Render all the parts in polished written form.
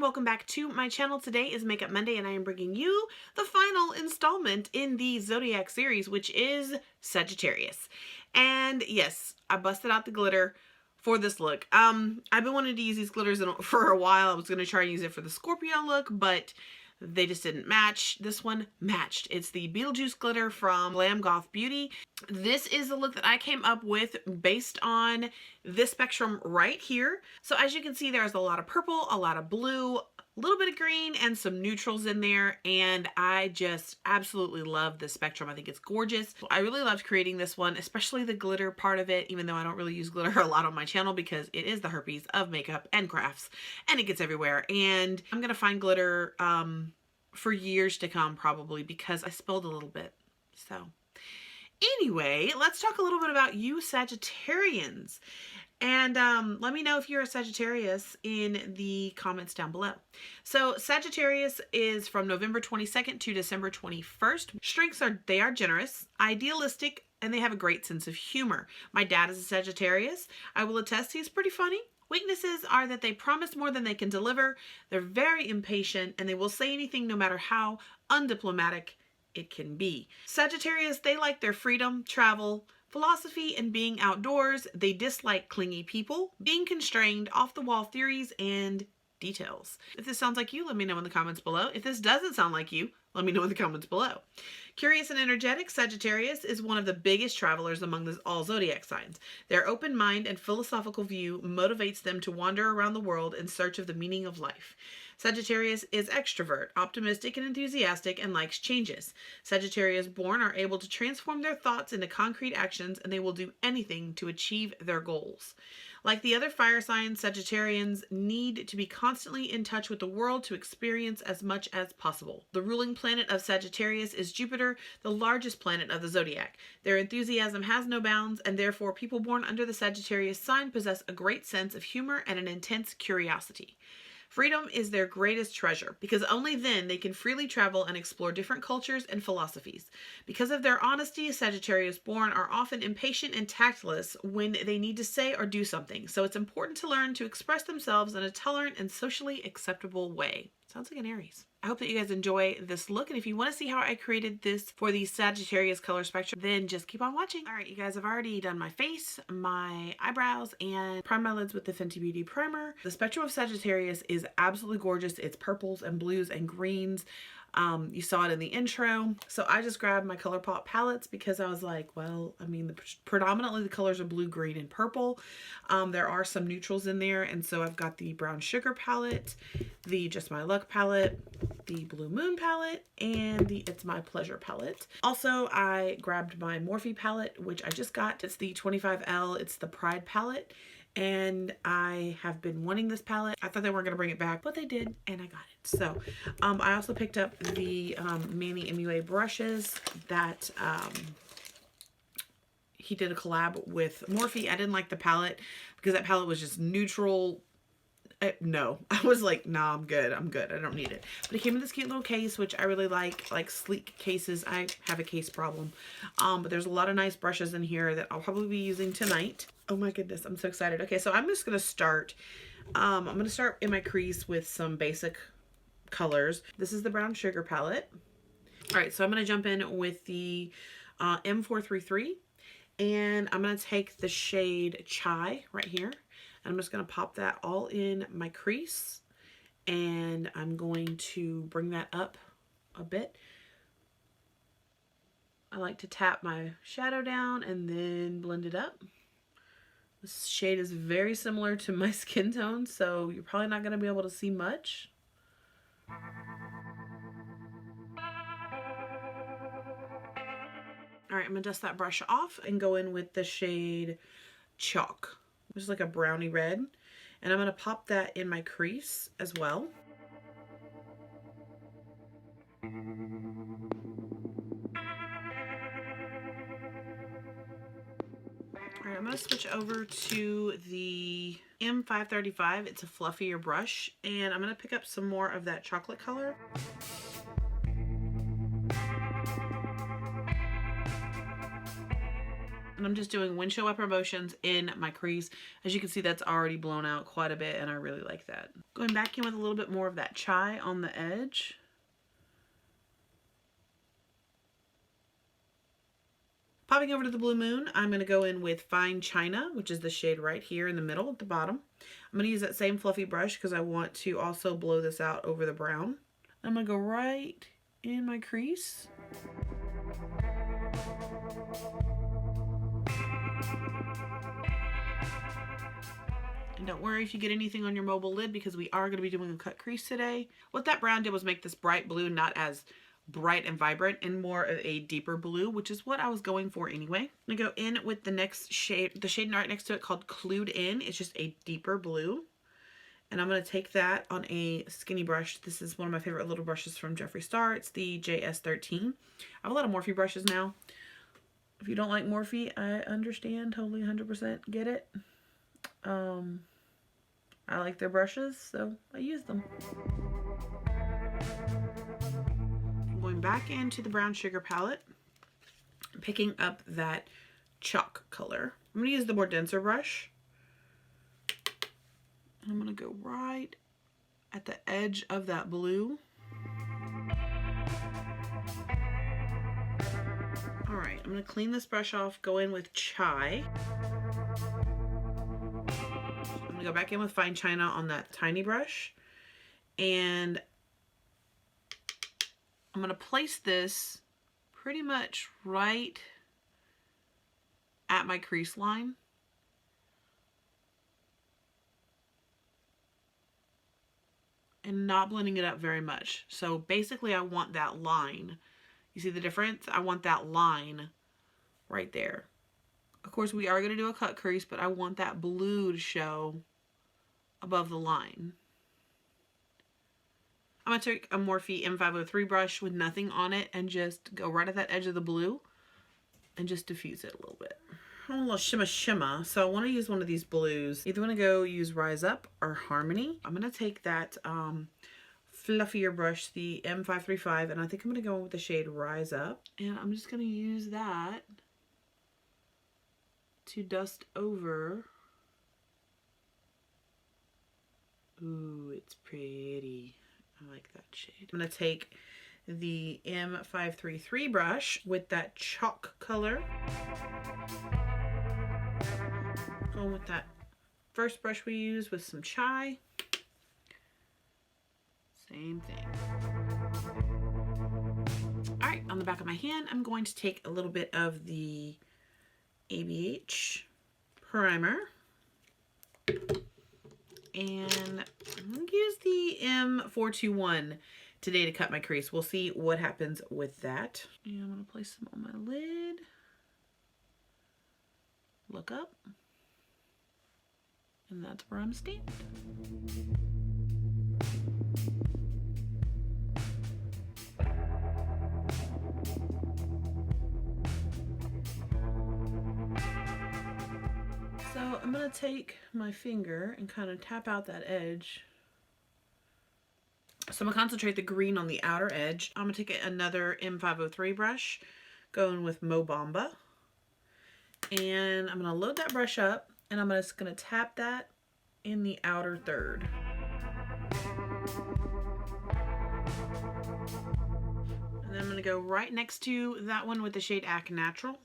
welcome back to my channel. Today is Makeup Monday and I am bringing you the final installment in the Zodiac series, which is Sagittarius. And yes, I busted out the glitter for this look. I've been wanting to use these glitters for a while. I was going to try and use it for the Scorpio look, but they just didn't match. This one matched. It's the Beetlejuice glitter from Glam Goth Beauty. This is the look that I came up with based on this spectrum right here. So as you can see, there's a lot of purple, a lot of blue, a little bit of green, and some neutrals in there. And I just absolutely love this spectrum. I think it's gorgeous. I really loved creating this one, especially the glitter part of it, even though I don't really use glitter a lot on my channel because it is the herpes of makeup and crafts and it gets everywhere. And I'm going to find glitter for years to come probably because I spilled a little bit. So anyway, let's talk a little bit about you Sagittarians. And let me know if you're a Sagittarius in the comments down below. So Sagittarius is from November 22nd to December 21st. Strengths are they are generous, idealistic, and they have a great sense of humor. My dad is a Sagittarius. I will attest he's pretty funny. Weaknesses are that they promise more than they can deliver. They're very impatient and they will say anything no matter how undiplomatic it can be. Sagittarius, they like their freedom, travel, philosophy, and being outdoors. They dislike clingy people, being constrained, off-the-wall theories, and details. If this sounds like you, let me know in the comments below. If this doesn't sound like you, let me know in the comments below. Curious and energetic, Sagittarius is one of the biggest travelers among all zodiac signs. Their open mind and philosophical view motivates them to wander around the world in search of the meaning of life. Sagittarius is extrovert, optimistic and enthusiastic, and likes changes. Sagittarius born are able to transform their thoughts into concrete actions, and they will do anything to achieve their goals. Like the other fire signs, Sagittarians need to be constantly in touch with the world to experience as much as possible. The ruling planet of Sagittarius is Jupiter, the largest planet of the zodiac. Their enthusiasm has no bounds, and therefore people born under the Sagittarius sign possess a great sense of humor and an intense curiosity. Freedom is their greatest treasure because only then they can freely travel and explore different cultures and philosophies. Because of their honesty, Sagittarius born are often impatient and tactless when they need to say or do something. So it's important to learn to express themselves in a tolerant and socially acceptable way. Sounds like an Aries. I hope that you guys enjoy this look. And if you want to see how I created this for the Sagittarius color spectrum, then just keep on watching. All right, you guys, I've already done my face, my eyebrows, and primed my lids with the Fenty Beauty primer. The spectrum of Sagittarius is absolutely gorgeous. It's purples and blues and greens. You saw it in the intro. So I just grabbed my ColourPop palettes because I was like, well, I mean, predominantly the colors are blue, green, and purple. There are some neutrals in there. And so I've got the Brown Sugar palette, the Just My Luck palette, the Blue Moon palette, and the It's My Pleasure palette. Also, I grabbed my Morphe palette, which I just got. It's the 25L. It's the Pride palette. And I have been wanting this palette. I thought they weren't going to bring it back, but they did, and I got it. So I also picked up the Manny MUA brushes that he did a collab with Morphe. I didn't like the palette because that palette was just neutral. No, I was like, nah, I'm good. I don't need it. But it came in this cute little case, which I really like sleek cases. I have a case problem. But there's a lot of nice brushes in here that I'll probably be using tonight. Oh my goodness, I'm so excited. Okay, so I'm just going to start. I'm going to start in my crease with some basic colors. This is the Brown Sugar palette. All right, so I'm going to jump in with the M433. And I'm going to take the shade Chai right here. I'm just going to pop that all in my crease, and I'm going to bring that up a bit. I like to tap my shadow down and then blend it up. This shade is very similar to my skin tone, so you're probably not going to be able to see much. All right, I'm going to dust that brush off and go in with the shade Chalk. Which is like a brownie red, and I'm going to pop that in my crease as well. All right, I'm going to switch over to the M535. It's a fluffier brush, and I'm going to pick up some more of that chocolate color. And I'm just doing windshield wiper motions in my crease. As you can see, that's already blown out quite a bit, and I really like that. Going back in with a little bit more of that chai on the edge. Popping over to the Blue Moon, I'm going to go in with Fine China, which is the shade right here in the middle at the bottom. I'm going to use that same fluffy brush because I want to also blow this out over the brown. I'm going to go right in my crease. And don't worry if you get anything on your mobile lid because we are going to be doing a cut crease today. What that brown did was make this bright blue not as bright and vibrant and more of a deeper blue, which is what I was going for anyway. I'm gonna go in with the next shade, the shade right next to it called Clued In. It's just a deeper blue. And I'm gonna take that on a skinny brush. This is one of my favorite little brushes from Jeffree Star. It's the JS13. I have a lot of Morphe brushes now. If you don't like Morphe, I understand, totally 100% get it. I like their brushes, so I use them. Going back into the brown sugar palette, picking up that chalk color. I'm going to use the more denser brush. I'm going to go right at the edge of that blue. Alright, I'm going to clean this brush off, go in with Chai. I'm going to go back in with Fine China on that tiny brush. And I'm going to place this pretty much right at my crease line. And not blending it up very much. So basically I want that line. You see the difference? I want that line right there. Of course we are going to do a cut crease, but I want that blue to show above the line. I'm going to take a Morphe M503 brush with nothing on it and just go right at that edge of the blue and just diffuse it a little bit. I want a little shimmer, so I want to use one of these blues. Either want to go use Rise Up or Harmony. I'm going to take that fluffier brush, the M535, and I think I'm going to go with the shade Rise Up. And I'm just going to use that to dust over. Ooh, it's pretty. I like that shade. I'm going to take the M533 brush with that chalk color. Going with that first brush we used with some Chai. Same thing. Alright, on the back of my hand, I'm going to take a little bit of the ABH primer. And I'm going to use the M421 today to cut my crease. We'll see what happens with that. And I'm going to place them on my lid. Look up. And that's where I'm standing. So I'm going to take my finger and kind of tap out that edge. So I'm going to concentrate the green on the outer edge. I'm going to take another M503 brush, going with Mo Bamba. And I'm going to load that brush up, and I'm just going to tap that in the outer third. And then I'm going to go right next to that one with the shade Act Natural.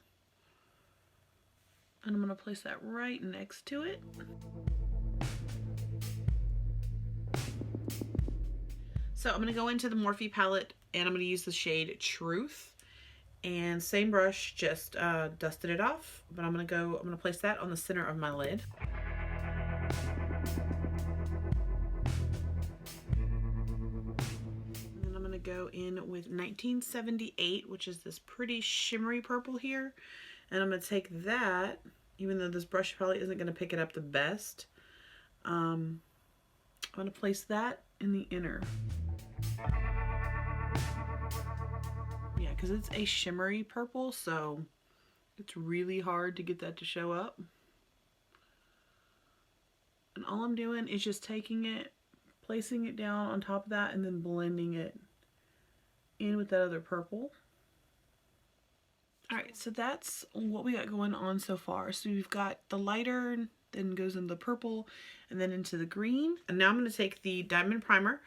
And I'm going to place that right next to it. So I'm going to go into the Morphe palette and I'm going to use the shade Truth. And same brush, just dusted it off. But I'm going to place that on the center of my lid. And then I'm going to go in with 1978, which is this pretty shimmery purple here. And I'm going to take that, even though this brush probably isn't going to pick it up the best, I'm going to place that in the inner. Yeah, because it's a shimmery purple, so it's really hard to get that to show up. And all I'm doing is just taking it, placing it down on top of that, and then blending it in with that other purple. All right, so that's what we got going on so far. So we've got the lighter, then goes into the purple, and then into the green. And now I'm going to take the diamond primer,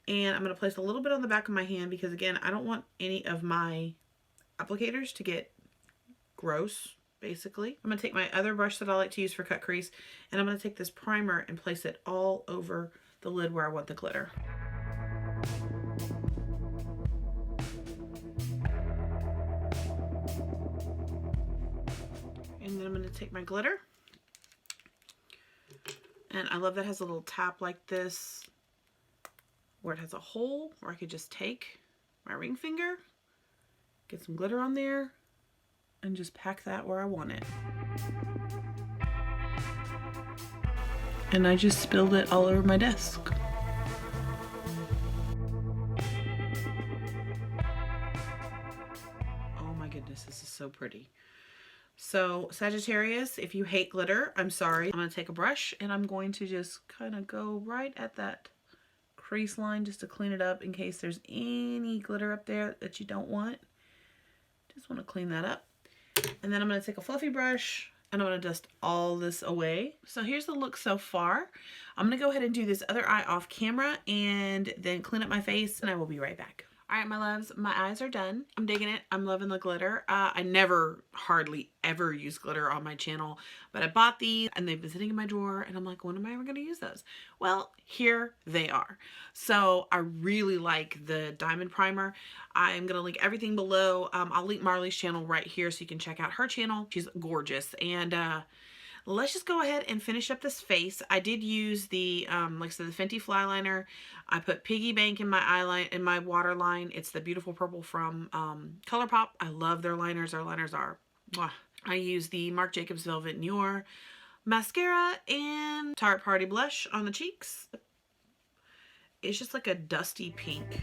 and I'm going to place a little bit on the back of my hand because, again, I don't want any of my applicators to get gross, basically. I'm going to take my other brush that I like to use for cut crease, and I'm going to take this primer and place it all over the lid where I want the glitter. And then I'm going to take my glitter. And I love that it has a little tap like this where it has a hole where I could just take my ring finger, get some glitter on there, and just pack that where I want it. And I just spilled it all over my desk. Oh my goodness, this is so pretty. So Sagittarius, if you hate glitter, I'm sorry. I'm going to take a brush and I'm going to just kind of go right at that crease line just to clean it up in case there's any glitter up there that you don't want. Just want to clean that up. And then I'm going to take a fluffy brush and I'm going to dust all this away. So here's the look so far. I'm going to go ahead and do this other eye off camera and then clean up my face, and I will be right back. All right, my loves, my eyes are done. I'm digging it. I'm loving the glitter. I never hardly ever use glitter on my channel, but I bought these and they've been sitting in my drawer and I'm like, when am I ever going to use those? Well, here they are. So I really like the diamond primer. I'm going to link everything below. I'll link Marley's channel right here so you can check out her channel. She's gorgeous. And let's just go ahead and finish up this face. I did use the, like I said, the Fenty Fly Liner. I put Piggy Bank in my eyeline, in my waterline. It's the beautiful purple from ColourPop. I love their liners. Their liners are, mwah. I use the Marc Jacobs Velvet Noir mascara and Tarte Party Blush on the cheeks. It's just like a dusty pink.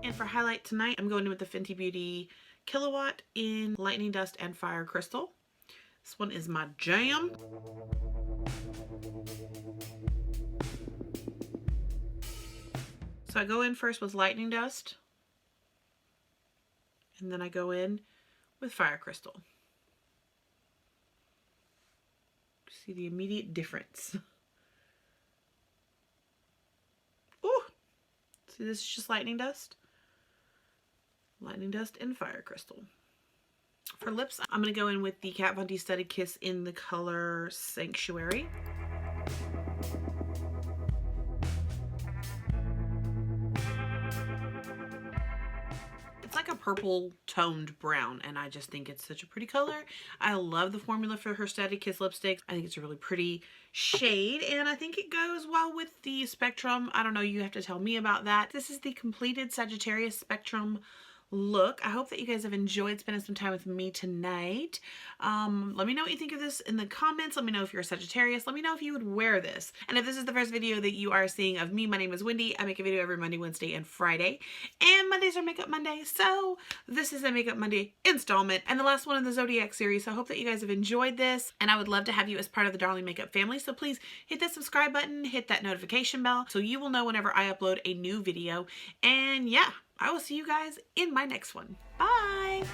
And for highlight tonight, I'm going in with the Fenty Beauty Kilowatt in Lightning Dust and Fire Crystal. This one is my jam. So I go in first with Lightning Dust, and then I go in with Fire Crystal. See the immediate difference. Ooh! See, this is just Lightning Dust. Lightning Dust and Fire Crystal. For lips, I'm going to go in with the Kat Von D Studded Kiss in the color Sanctuary. It's like a purple toned brown, and I just think it's such a pretty color. I love the formula for her Studded Kiss lipsticks. I think it's a really pretty shade, and I think it goes well with the Spectrum. I don't know, you have to tell me about that. This is the completed Sagittarius Spectrum look. I hope that you guys have enjoyed spending some time with me tonight. Let me know what you think of this in the comments. Let me know if you're a Sagittarius. Let me know if you would wear this. And if this is the first video that you are seeing of me, my name is Wendy. I make a video every Monday, Wednesday, and Friday. And Mondays are Makeup Monday. So this is a Makeup Monday installment and the last one in the Zodiac series. So I hope that you guys have enjoyed this. And I would love to have you as part of the Darling Makeup family. So please hit that subscribe button, hit that notification bell so you will know whenever I upload a new video. And yeah, I will see you guys in my next one. Bye!